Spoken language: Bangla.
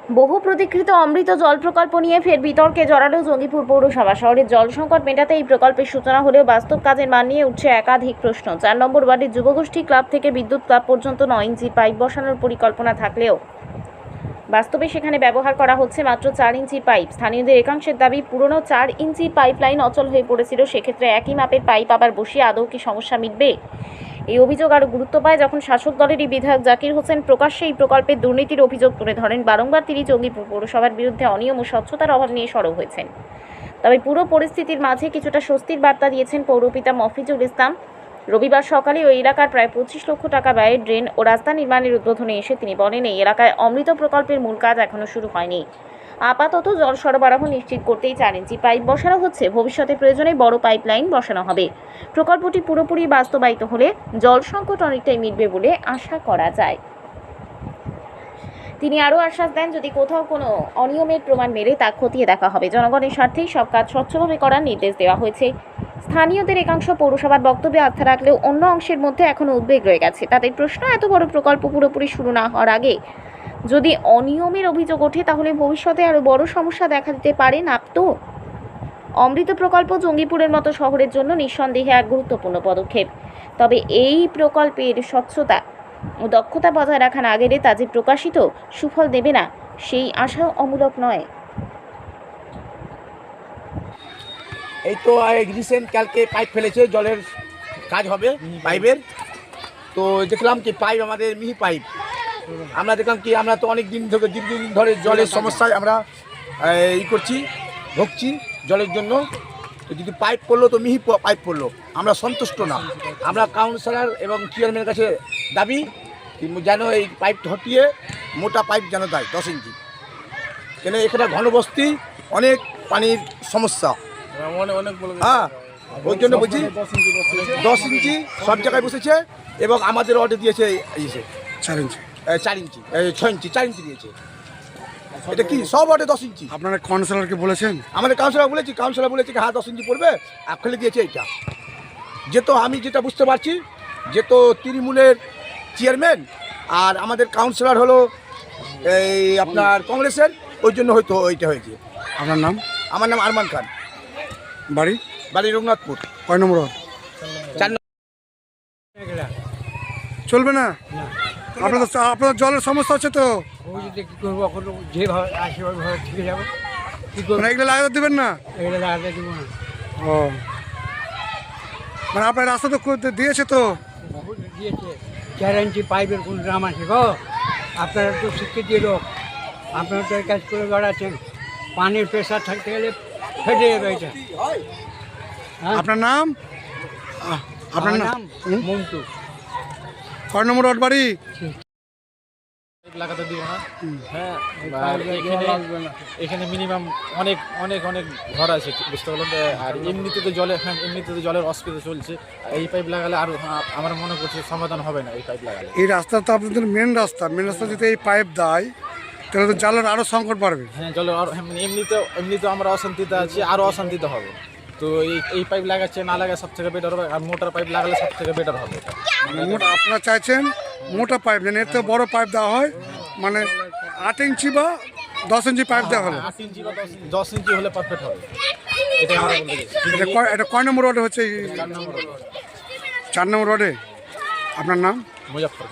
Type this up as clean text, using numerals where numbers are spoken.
বহু প্রতীক্ষিত অমৃত জল প্রকল্প নিয়ে ফের বিতর্কে জড়ালো জঙ্গিপুর পৌরসভা। শহরের জল সংকট মেটাতে এই প্রকল্পের সূচনা হলেও বাস্তব কাজের মান নিয়ে উঠছে একাধিক প্রশ্ন। 4 নম্বর ওয়ার্ডের যুবগোষ্ঠী ক্লাব থেকে বিদ্যুৎ ক্লাব পর্যন্ত 9 ইঞ্চি পাইপ বসানোর পরিকল্পনা থাকলেও বাস্তবে সেখানে ব্যবহার করা হচ্ছে মাত্র 4 ইঞ্চি পাইপ। স্থানীয়দের একাংশের দাবি, পুরনো 4 ইঞ্চি পাইপলাইন অচল হয়ে পড়েছিল, সেক্ষেত্রে একই মাপের পাইপ আবার বসিয়ে আদৌ কি সমস্যা মিটবে? এই অভিযোগ আরও গুরুত্ব পায় যখন শাসক দলেরই বিধায়ক জাকির হোসেন প্রকাশ্যে এই প্রকল্পের দুর্নীতির অভিযোগ তুলে ধরেন। বারংবার তিনি জঙ্গিপুর পৌরসভার বিরুদ্ধে অনিয়ম ও স্বচ্ছতার অভাব নিয়ে সরব হয়েছেন। তবে পুরো পরিস্থিতির মাঝে কিছুটা স্বস্তির বার্তা দিয়েছেন পৌরপিতা মফিজুল ইসলাম। রবিবার সকালে ওই এলাকার প্রায় 25 লক্ষ টাকা ব্যয়ে ড্রেন ও রাস্তা নির্মাণের উদ্বোধনে এসে তিনি বলেন, এই এলাকায় অমৃত প্রকল্পের মূল কাজ এখনও শুরু হয়নি। আপাতত জল সরবরাহ নিশ্চিত করতেই 4 ইঞ্চি পাইপ বসানো হচ্ছে। ভবিষ্যতে প্রয়োজনে বড় পাইপলাইন বসানো হবে। প্রকল্পটি পুরোপুরি বাস্তবায়িত হলে জল সংকট অনেকটাই মিটবে বলে আশা করা যায়। তিনি আরও আশ্বাস দেন, যদি কোথাও কোনো অনিয়মের প্রমাণ মেলে তা খতিয়ে দেখা হবে। জনগণের স্বার্থেই সব কাজ স্বচ্ছভাবে করার নির্দেশ দেওয়া হয়েছে। স্থানীয়দের একাংশ পৌরসভার বক্তব্যে আস্থা রাখলেও অন্য অংশের মধ্যে এখনও উদ্বেগ রয়ে গেছে। তাদের প্রশ্ন, এত বড় প্রকল্প পুরোপুরি শুরু না হওয়ার আগে যদি অনিয়মের অভিযোগ ওঠে তাহলে ভবিষ্যতে আরও বড় সমস্যা দেখা দিতে পারে না তো? অমৃত প্রকল্প জঙ্গিপুরের মতো শহরের জন্য নিঃসন্দেহে এক গুরুত্বপূর্ণ পদক্ষেপ। তবে এই প্রকল্পের স্বচ্ছতা ও দক্ষতা বজায় রাখা না গেলে তা যে প্রকাশিত সুফল দেবে না, সেই আশা অমূলক নয়। এই তো রিসেন্ট কালকে পাইপ ফেলেছে, জলের কাজ হবে পাইপের। তো দেখলাম কি পাইপ আমাদের মিহি পাইপ, আমরা দেখলাম কি আমরা তো অনেক দিন থেকে দীর্ঘদিন ধরে জলের সমস্যায় আমরা করছি, ভুগছি জলের জন্য। তো যদি পাইপ পড়লো তো মিহি পাইপ পড়লো, আমরা সন্তুষ্ট না। আমরা কাউন্সিলর এবং চেয়ারম্যানের কাছে দাবি যেন এই পাইপ হটিয়ে মোটা পাইপ যেন দেয় 10 ইঞ্চি, কেন এখানে ঘনবস্তি, অনেক পানির সমস্যা। হ্যাঁ, ওই জন্য বলছি 10 ইঞ্চি সব জায়গায় বসেছে এবং আমাদের অর্ডার দিয়েছে 4 ইঞ্চি 6 ইঞ্চি 4 ইঞ্চি দিয়েছে। এটা কি সব অর্ডার 10 ইঞ্চি? আপনারা কাউন্সিলরকে বলেছেন? আমাদের কাউন্সিলর বলেছে কি হ্যাঁ 10 ইঞ্চি পড়বে, ফেলে দিয়েছে এইটা। যেহেতু আমি যেটা বুঝতে পারছি, যেহেতু তৃণমূলের চেয়ারম্যান আর আমাদের কাউন্সিলর হলো এই আপনার কংগ্রেসের, ওই জন্য হয়তো ওইটা হয়েছে। আপনার নাম? আমার নাম আরমান খান, বাড়ি? বাড়ি রঘুনাথপুর। কয় নম্বর ওয়ার্ড? 4 নম্বর। চলবে না? আপনার জলের সমস্যা আছে তো? কি করবো এখন, যেভাবে আসে ওইভাবে ঠিক যাবো। কি করবো, এগুলো লাগাতে দেবেন না? এগুলো লাগাতে দেবো না। ও, মানে আপনার রাস্তা তো দিয়েছে তো? বহুত দিয়েছে। 4 ইঞ্চি পাইপের কোন দাম আছে গো? আপনারা তো শিক্ষিত লোক, আপনারা তো এই কাজ করে বেড়াচ্ছেন। পানির প্রেশার থাকতে গেলে ফেটে যাবে এটা। হ্যাঁ? আপনার নাম? আপনার নাম মন্টু। কয় নম্বর ওয়ার্ড বাড়ি? লাগাতে দিব না। হ্যাঁ, এখানে মিনিমাম অনেক অনেক অনেক ঘর আছে, বুঝতে পারলাম। আর এমনিতে তো জলের অসুবিধা চলছে। এই পাইপ লাগালে আরও আমার মনে করছে সমাধান হবে না। এই পাইপ লাগালে এই রাস্তা তো আপনাদের মেন রাস্তা যদি এই পাইপ দেয় তাহলে তো জলের আরও সংকট বাড়বে। হ্যাঁ, জলের এমনিতেও আমরা অশান্তিতে আছি, আরও অশান্তিতে হবে। তো এই পাইপ লাগাচ্ছে না লাগায় সব থেকে বেটার হবে, আর মোটর পাইপ লাগালে সব থেকে বেটার হবে। মানে আপনারা চাইছেন মোটা পাইপ দেন, এর থেকে বড় পাইপ দেওয়া হয়, মানে 8 ইঞ্চি বা 10 ইঞ্চি পাইপ দেওয়া হলো। 8 ইঞ্চি বা 10 ইঞ্চি হলে পারফেক্ট হবে। এটা আমরা বলতে চাই। এটা কয় নম্বর ওয়ার্ডে হচ্ছে? 4 নম্বর ওয়ার্ডে। আপনার নাম? মুজাফফর।